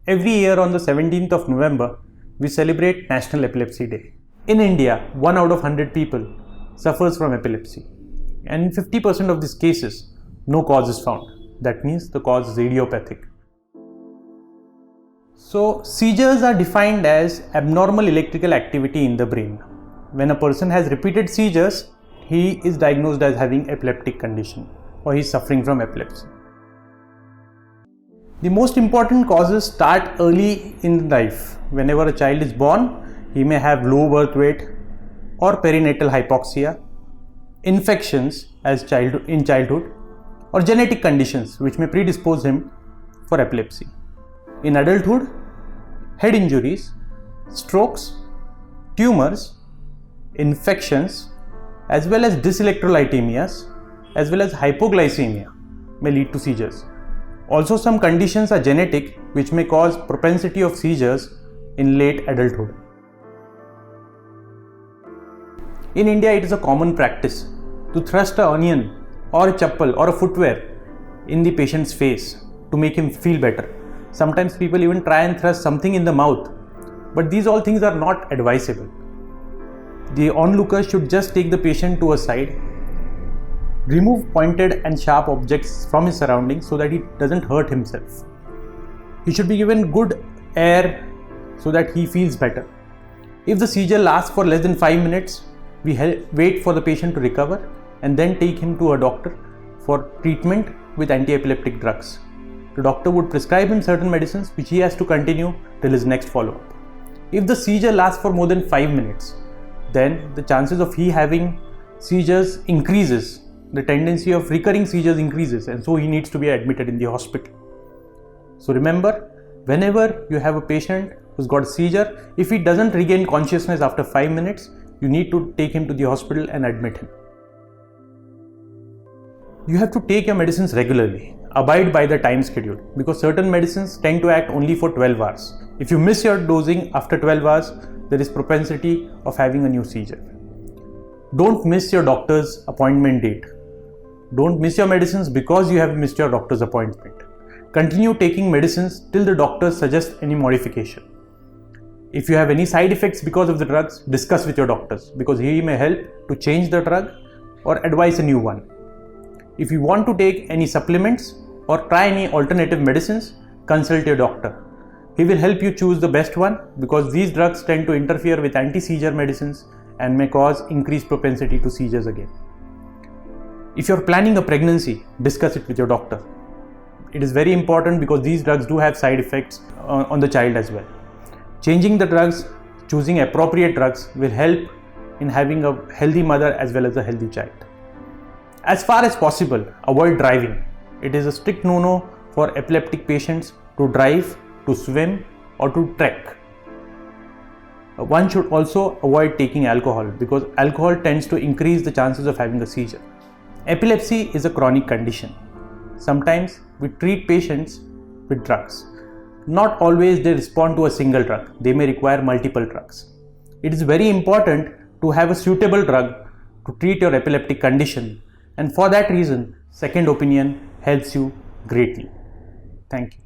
Every year on the 17th of November, we celebrate National Epilepsy Day. In India, 1 out of 100 people suffers from epilepsy. And in 50% of these cases, no cause is found. That means the cause is idiopathic. So, seizures are defined as abnormal electrical activity in the brain. When a person has repeated seizures, he is diagnosed as having epileptic condition or he is suffering from epilepsy. The most important causes start early in life. Whenever a child is born, he may have low birth weight or perinatal hypoxia, infections in childhood, or genetic conditions which may predispose him for epilepsy. In adulthood, head injuries, strokes, tumors, infections, as well as dyselectrolytemias, as well as hypoglycemia may lead to seizures. Also, some conditions are genetic which may cause propensity of seizures in late adulthood. In India, it is a common practice to thrust an onion or a chappal or a footwear in the patient's face to make him feel better. Sometimes people even try and thrust something in the mouth, but these all things are not advisable. The onlookers should just take the patient to a side, remove pointed and sharp objects from his surroundings so that he doesn't hurt himself. He should be given good air so that he feels better. If the seizure lasts for less than 5 minutes, we wait for the patient to recover and then take him to a doctor for treatment with anti-epileptic drugs. The doctor would prescribe him certain medicines which he has to continue till his next follow-up. If the seizure lasts for more than 5 minutes, then the chances of he having seizures increases. The tendency of recurring seizures increases, and so he needs to be admitted in the hospital. So remember, whenever you have a patient who's got a seizure, if he doesn't regain consciousness after 5 minutes, you need to take him to the hospital and admit him. You have to take your medicines regularly. Abide by the time schedule, because certain medicines tend to act only for 12 hours. If you miss your dosing after 12 hours, there is propensity of having a new seizure. Don't miss your doctor's appointment date. Don't miss your medicines because you have missed your doctor's appointment. Continue taking medicines till the doctor suggests any modification. If you have any side effects because of the drugs, discuss with your doctors, because he may help to change the drug or advise a new one. If you want to take any supplements or try any alternative medicines, consult your doctor. He will help you choose the best one, because these drugs tend to interfere with anti-seizure medicines and may cause increased propensity to seizures again. If you're planning a pregnancy, discuss it with your doctor. It is very important because these drugs do have side effects on the child as well. Changing the drugs, choosing appropriate drugs will help in having a healthy mother as well as a healthy child. As far as possible, avoid driving. It is a strict no-no for epileptic patients to drive, to swim, or to trek. One should also avoid taking alcohol, because alcohol tends to increase the chances of having a seizure. Epilepsy is a chronic condition. Sometimes we treat patients with drugs. Not always they respond to a single drug. They may require multiple drugs. It is very important to have a suitable drug to treat your epileptic condition, and for that reason, second opinion helps you greatly. Thank you.